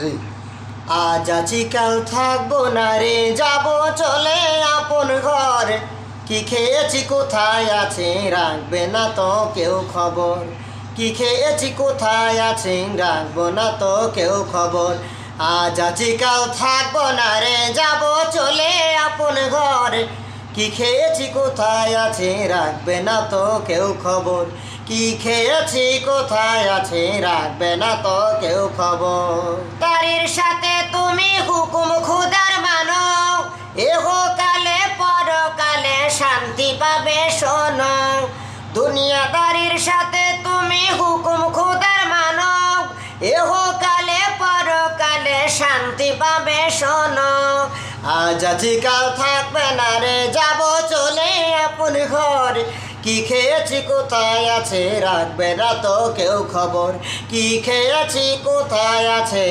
এই আজ আছি কাল থাকবো না রে, যাব চলে আপন ঘর। কি খেয়েছি কোথায় আছে, রাখবে না তো কেউ খবর। কি খেয়েছি কোথায় আছে, রাখবো না তো কেউ খবর। আজ আছি কাল থাকবো না রে, যাব চলে আপন ঘর। কি খেয়েছি কোথায় আছে, রাখবে না তো কেউ খবর। কি খেয়েছি কোথায় আছে, রাখবে না তো কেউ খবর। তারির সাথে তুমি হুকুম খুদার মানো, এহকালে পরকালে শান্তি পাবে শোনো। দুনিয়াদারির সাথে তুমি হুকুম খুদার মানো, এহকালে পরকালে শান্তি পাবে শোনো। আজ আছি কাল থাকবে না রে, যাব চলে আপন ঘর। কি খেয়েছি কোথায় আছে, রাখবে না তো কেউ খবর। কি খেয়েছি কোথায় আছে।